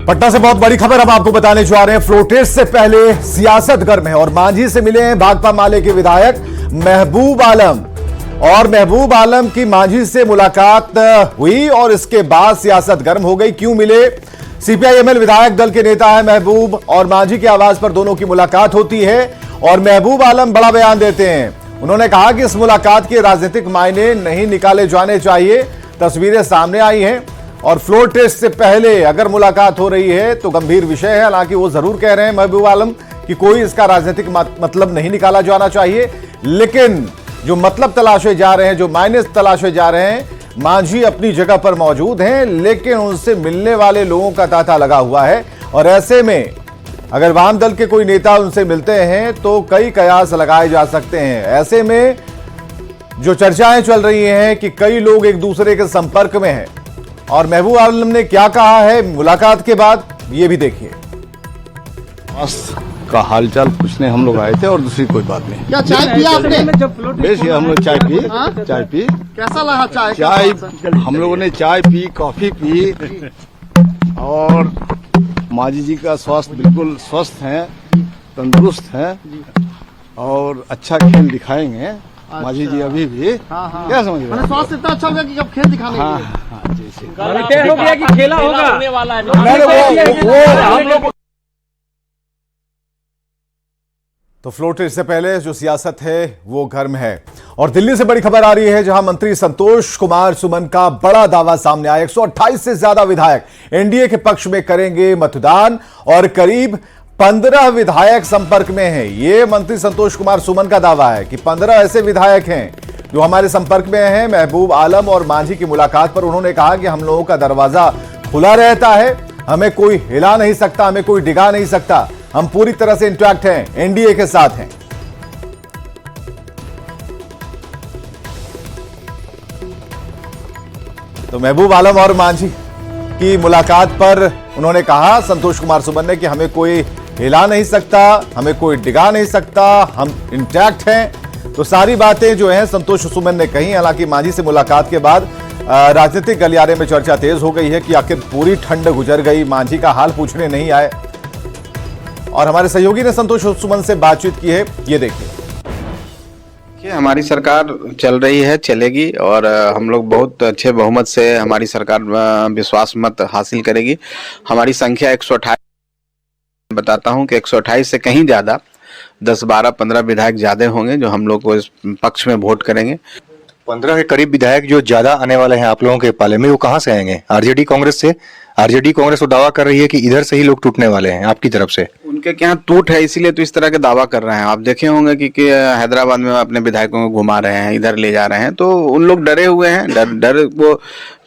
पटना से बहुत बड़ी खबर हम आपको बताने जा रहे हैं। फ्लोर टेस्ट से पहले सियासत गर्म है और मांझी से मिले हैं भाकपा माले के विधायक महबूब आलम। और महबूब आलम की मांझी से मुलाकात हुई और इसके बाद सियासत गर्म हो गई। क्यों मिले? सीपीआई-एमएल विधायक दल के नेता है महबूब और मांझी के आवाज पर दोनों की मुलाकात होती है और महबूब आलम बड़ा बयान देते हैं। उन्होंने कहा कि इस मुलाकात के राजनीतिक मायने नहीं निकाले जाने चाहिए। तस्वीरें सामने आई हैं और फ्लोर टेस्ट से पहले अगर मुलाकात हो रही है तो गंभीर विषय है। हालांकि वो जरूर कह रहे हैं महबूब आलम कि कोई इसका राजनीतिक मतलब नहीं निकाला जाना चाहिए, लेकिन जो मतलब तलाशे जा रहे हैं, जो मायने तलाशे जा रहे हैं, मांझी अपनी जगह पर मौजूद हैं, लेकिन उनसे मिलने वाले लोगों का तांता लगा हुआ है। और ऐसे में अगर वाम दल के कोई नेता उनसे मिलते हैं तो कई कयास लगाए जा सकते हैं। ऐसे में जो चर्चाएं चल रही हैं कि कई लोग एक दूसरे के संपर्क में हैं और महबूब आलम ने क्या कहा है मुलाकात के बाद, ये भी देखिए। का हालचाल पूछने हम लोग आए थे और दूसरी कोई बात नहीं। क्या चाय पिया आपने? बेश हम लोग चाय पी। कैसा लगा चाय? हम लोगों ने चाय पी, कॉफी पी और मांझी जी का स्वास्थ्य बिल्कुल स्वस्थ है, तंदुरुस्त है और अच्छा खेल दिखाएंगे। मांझी जी अभी भी क्या समझ रहे हैं? स्वास्थ्य इतना अच्छा होगा कि अब खेल दिखाने तय हो गया कि खेला होगा होने वाला है। तो फ्लोर टेस्ट से पहले जो सियासत है वो गर्म है। और दिल्ली से बड़ी खबर आ रही है जहां मंत्री संतोष कुमार सुमन का बड़ा दावा सामने आया। 128 से ज्यादा विधायक एनडीए के पक्ष में करेंगे मतदान और करीब 15 विधायक संपर्क में हैं। ये मंत्री संतोष कुमार सुमन का दावा है कि 15 ऐसे विधायक हैं जो हमारे संपर्क में हैं। महबूब आलम और मांझी की मुलाकात पर उन्होंने कहा कि हम लोगों का दरवाजा खुला रहता है, हमें कोई हिला नहीं सकता, हमें कोई डिगा नहीं सकता, हम पूरी तरह से इंटैक्ट हैं, एनडीए के साथ हैं। तो महबूब आलम और मांझी की मुलाकात पर उन्होंने कहा संतोष कुमार सुमन ने कि हमें कोई हिला नहीं सकता, हमें कोई डिगा नहीं सकता, हम इंटैक्ट हैं। तो सारी बातें जो हैं संतोष सुमन ने कही। हालांकि मांझी से मुलाकात के बाद राजनीतिक गलियारे में चर्चा तेज हो गई है कि आखिर पूरी ठंड गुजर गई, मांझी का हाल पूछने नहीं आए। और हमारे सहयोगी ने संतोष सुमन से बातचीत की है, ये देखिए। हमारी सरकार चल रही है, चलेगी और हम लोग बहुत अच्छे बहुमत से हमारी सरकार विश्वास मत हासिल करेगी। हमारी संख्या 128 बताता हूं कि 128 से कहीं ज्यादा 10, 12, 15 विधायक ज्यादा होंगे जो हम लोग को इस पक्ष में वोट करेंगे। 15 के करीब विधायक जो ज्यादा आने वाले हैं आप लोगों के पाले में, वो कहां से आएंगे? आरजेडी कांग्रेस से? आरजेडी कांग्रेस तो दावा कर रही है कि इधर से ही लोग टूटने वाले हैं आपकी तरफ से। उनके क्या टूट है, इसीलिए तो इस तरह के दावा कर रहे हैं। आप देखे होंगे कि हैदराबाद में अपने विधायकों को घुमा रहे हैं, इधर ले जा रहे हैं, तो उन लोग डरे हुए हैं। डर वो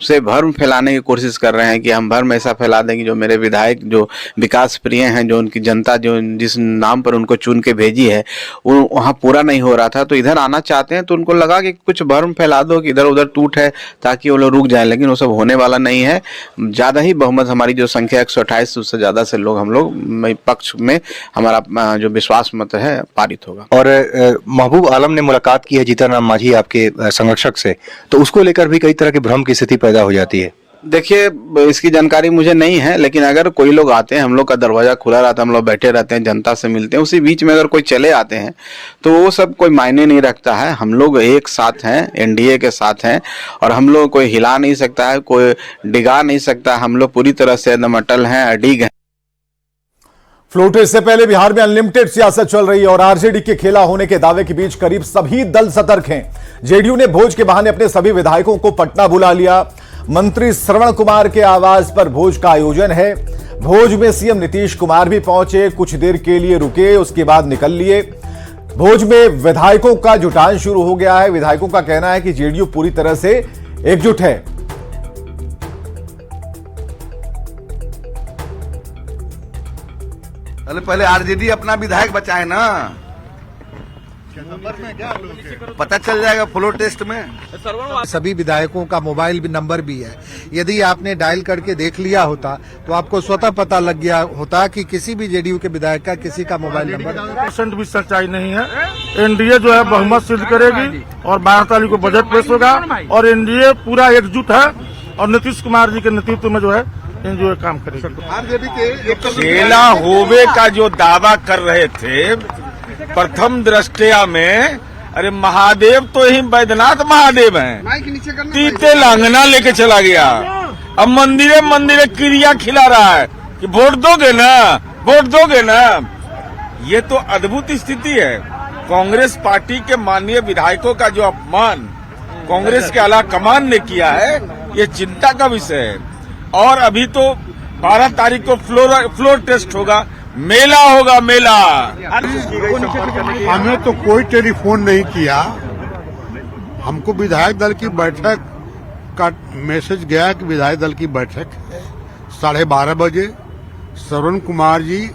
से भ्रम फैलाने की कोशिश कर रहे हैं कि हम भ्रम ऐसा फैला दें कि जो मेरे विधायक जो विकास प्रिय हैं, जो उनकी जनता जो जिस नाम पर उनको चुन के भेजी है वो वहाँ पूरा नहीं हो रहा था, तो इधर आना चाहते हैं। तो उनको लगा कि कुछ भ्रम फैला दो कि इधर उधर टूट है ताकि वो लोग रुक जाए, लेकिन वो सब होने वाला नहीं है। ज़्यादा ही बहुमत, हमारी जो संख्या 128 उससे ज़्यादा से लोग हम लोग पक्ष में हमारा जो विश्वास मत है पारित होगा। और महबूब आलम ने मुलाकात की है जीतन राम मांझी आपके संरक्षक से, तो उसको लेकर भी कई तरह के भ्रम की स्थिति पैदा हो जाती है। देखिए, इसकी जानकारी मुझे नहीं है, लेकिन अगर कोई लोग आते हैं, हम लोग का दरवाजा खुला रहता है, हम लोग बैठे रहते हैं, जनता से मिलते हैं, उसी बीच में अगर कोई चले आते हैं तो वो सब कोई मायने नहीं रखता है। हम लोग एक साथ हैं, एनडीए के साथ हैं और हम लोग कोई हिला नहीं सकता है, कोई डिगा नहीं सकता। हम लोग पूरी तरह से एकदम अटल हैं, अडिग हैं। फ्लोर टेस्ट से पहले बिहार में अनलिमिटेड सियासत चल रही है और आरजेडी के खेला होने के दावे के बीच करीब सभी दल सतर्क हैं। जेडीयू ने भोज के बहाने अपने सभी विधायकों को पटना बुला लिया। मंत्री श्रवण कुमार के आवास पर भोज का आयोजन है। भोज में सीएम नीतीश कुमार भी पहुंचे, कुछ देर के लिए रुके, उसके बाद निकल लिए। भोज में विधायकों का जुटान शुरू हो गया है। विधायकों का कहना है कि जेडीयू पूरी तरह से एकजुट है। पहले आरजेडी अपना विधायक बचाए ना, पता चल जाएगा फ्लोर टेस्ट में। सभी विधायकों का मोबाइल नंबर भी है। यदि आपने डायल करके देख लिया होता तो आपको स्वतः पता लग गया होता कि किसी भी जेडीयू के विधायक का किसी का मोबाइल नंबर 1% भी सच्चाई नहीं है। एनडीए जो है बहुमत सिद्ध करेगी और 12 तारीख को बजट पेश होगा और एनडीए पूरा एकजुट है और नीतीश कुमार जी के नेतृत्व में जो है एनजीओ काम करेगी। आरजेडी के खेला होवे का जो दावा कर रहे थे प्रथम दृष्टया में, अरे महादेव तो ही बैद्यनाथ महादेव हैं। माइक नीचे करना, तीते लांगना लेके चला गया, अब मंदिरे मंदिरे क्रिया खिला रहा है कि वोट दोगे ना, वोट दोगे ना। ये तो अद्भुत स्थिति है। कांग्रेस पार्टी के माननीय विधायकों का जो अपमान कांग्रेस के आला कमान ने किया है, ये चिंता का विषय है। और अभी तो 12 तारीख को फ्लोर टेस्ट होगा, मेला होगा, मेला। हमें तो कोई टेलीफोन नहीं किया, हमको विधायक दल की बैठक का मैसेज गया कि विधायक दल की बैठक है 12:30 बजे। श्रवण कुमार जी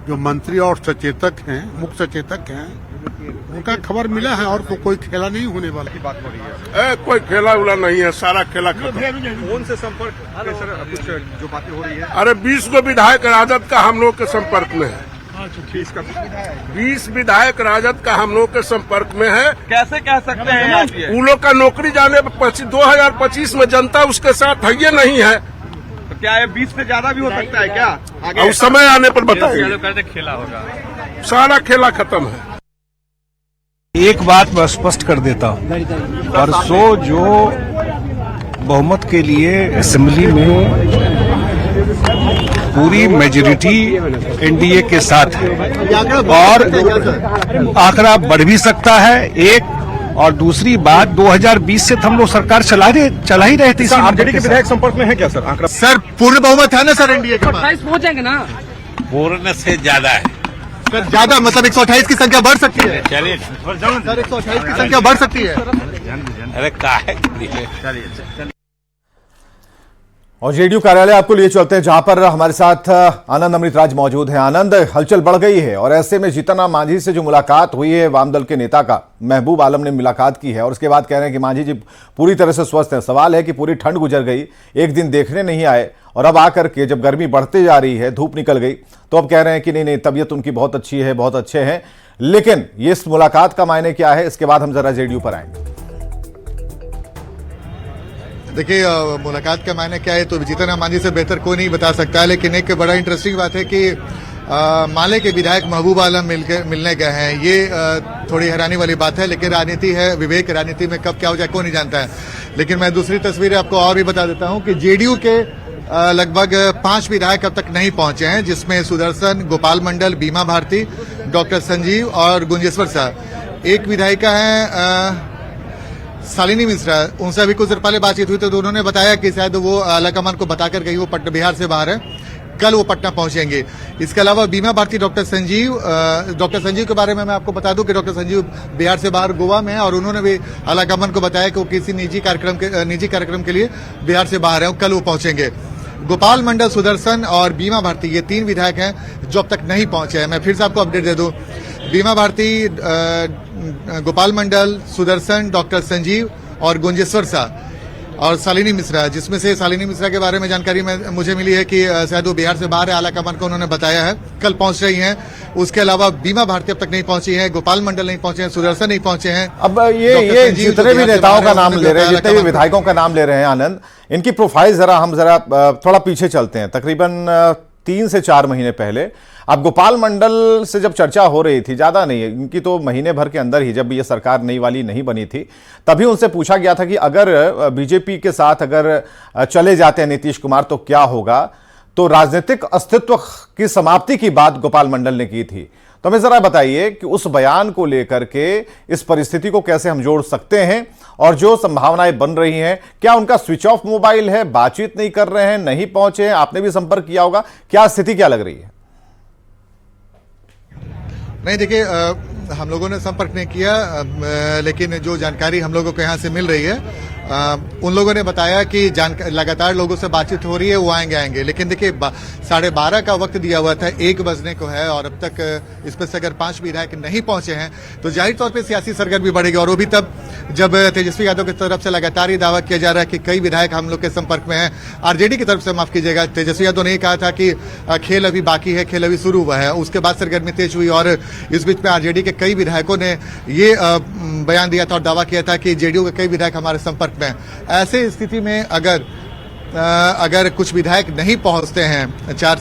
जो मंत्री और सचेतक हैं, मुख्य सचेतक हैं, उनका खबर मिला है और तो कोई खेला नहीं होने वाला की बात हो रही है। कोई खेला उला नहीं है, सारा खेला खत्म। कौन से संपर्क कुछ जो बातें हो रही है? अरे 20 को विधायक राजद का हम लोग के संपर्क में है। 20 विधायक राजद का हम लोग के संपर्क में है। कैसे कह सकते हैं? उन लोग का नौकरी जाने पर 2025 में जनता उसके साथ है, ये नहीं है। तो क्या ये 20 से ज्यादा भी हो सकता है क्या? और समय आने पर बताएंगे। खेला होगा, सारा खेला खत्म है। एक बात मैं स्पष्ट कर देता हूं, परसों जो बहुमत के लिए असेंबली में पूरी मेजॉरिटी एनडीए के साथ है और आंकड़ा बढ़ भी सकता है, एक। और दूसरी बात 2020 से हम लोग सरकार चला ही रहे थे। आरजेडी के विधायक संपर्क में है क्या सर? आंकड़ा सर पूर्ण बहुमत है ना सर एनडीए के पास? 28 पहुंचेंगे ना? पूर्ण से ज्यादा है सर ज्यादा मतलब 128 की संख्या बढ़ सकती है। चलिए सर 128 की संख्या बढ़ सकती है। अरे काहे और जेडीयू कार्यालय आपको लिए चलते हैं, जहां पर हमारे साथ आनंद अमृतराज मौजूद हैं। आनंद, हलचल बढ़ गई है और ऐसे में जीतन राम मांझी से जो मुलाकात हुई है वाम दल के नेता का, महबूब आलम ने मुलाकात की है और उसके बाद कह रहे हैं कि मांझी जी पूरी तरह से स्वस्थ हैं। सवाल है कि पूरी ठंड गुजर गई, एक दिन देखने नहीं आए और अब आकर के जब गर्मी बढ़ते जा रही है, धूप निकल गई, तो अब कह रहे हैं कि नहीं, तबीयत उनकी बहुत अच्छी है, बहुत अच्छे हैं। लेकिन ये इस मुलाकात का मायने क्या है, इसके बाद हम जरा जेडीयू पर आएंगे। देखिए मुलाकात का मायने क्या है तो जीतन राम मांझी से बेहतर कोई नहीं बता सकता है। लेकिन एक बड़ा इंटरेस्टिंग बात है कि माले के विधायक महबूब आलम मिलने गए हैं, ये थोड़ी हैरानी वाली बात है। लेकिन राजनीति है, विवेक, राजनीति में कब क्या हो जाए कोई नहीं जानता है। लेकिन मैं दूसरी तस्वीरें आपको और भी बता देता हूं कि जेडीयू के लगभग 5 विधायक अब तक नहीं पहुंचे हैं, जिसमें सुदर्शन, गोपाल मंडल, बीमा भारती, डॉक्टर संजीव और गुंजेश्वर शाह। एक विधायिका है शालिनी मिश्रा, उनसे अभी कुछ देर पहले बातचीत हुई तो उन्होंने बताया कि शायद वो आलाकमान को बताकर गई वो बिहार से बाहर है, कल वो पटना पहुंचेंगे। इसके अलावा बीमा भारती, डॉक्टर संजीव के बारे में मैं आपको बता दूं कि डॉक्टर संजीव बिहार से बाहर गोवा में है और उन्होंने भी आलाकमान को बताया कि वो किसी निजी कार्यक्रम के लिए बिहार से बाहर है, कल वो पहुंचेंगे। गोपाल मंडल, सुदर्शन और बीमा भारती, ये 3 विधायक हैं जो अब तक नहीं पहुंचे हैं। मैं फिर से आपको अपडेट दे दूं, बीमा भारती, गोपाल मंडल, सुदर्शन, डॉक्टर संजीव और गुंजेश्वर शाह और शालिनी मिश्रा, जिसमें से शालिनी मिश्रा के बारे में जानकारी मुझे मिली है कि शायद वो बिहार से बाहर है, आलाकमान को उन्होंने बताया है, कल पहुंच रही हैं। उसके अलावा बीमा भारती अब तक नहीं पहुंची है, गोपाल मंडल नहीं पहुंचे हैं, सुदर्शन नहीं पहुंचे हैं। अब ये जितने भी नेताओं का नाम ले रहे हैं, जितने भी विधायकों का नाम ले रहे हैं आनंद, इनकी प्रोफाइल हम जरा थोड़ा पीछे चलते हैं, तकरीबन 3 से 4 महीने पहले। अब गोपाल मंडल से जब चर्चा हो रही थी, ज्यादा नहीं है, इनकी तो महीने भर के अंदर ही, जब ये सरकार नई वाली नहीं बनी थी, तभी उनसे पूछा गया था कि अगर बीजेपी के साथ अगर चले जाते हैं नीतीश कुमार तो क्या होगा। तो राजनीतिक अस्तित्व की समाप्ति की बात गोपाल मंडल ने की थी। तो हमें जरा बताइए कि उस बयान को लेकर के इस परिस्थिति को कैसे हम जोड़ सकते हैं और जो संभावनाएं बन रही हैं, क्या उनका स्विच ऑफ मोबाइल है, बातचीत नहीं कर रहे हैं, नहीं पहुंचे हैं, आपने भी संपर्क किया होगा, क्या स्थिति क्या लग रही है? नहीं देखिए, हम लोगों ने संपर्क नहीं किया, लेकिन जो जानकारी हम लोगों को यहाँ से मिल रही है, उन लोगों ने बताया कि लगातार लोगों से बातचीत हो रही है, वो आएंगे। लेकिन देखिए 12:30 का वक्त दिया हुआ था, 1 बजने को है और अब तक इसमें से अगर 5 विधायक नहीं पहुंचे हैं तो जाहिर तौर पे सियासी सरगर्मी बढ़ेगी। और वो भी तब जब तेजस्वी यादव की तरफ से लगातार ही दावा किया जा रहा है कि कई विधायक हम लोग के संपर्क में हैं। आरजेडी की तरफ से, माफ कीजिएगा, तेजस्वी यादव ने कहा था कि खेल अभी बाकी है, खेल अभी शुरू हुआ है। उसके बाद सरगर्मी तेज हुई और इस बीच में आरजेडी के कई विधायकों ने ये बयान दिया था और दावा किया था कि जेडीयू के कई विधायक हमारे संपर्क में। ऐसे स्थिति में अगर अगर कुछ विधायक नहीं पहुंचते हैं 4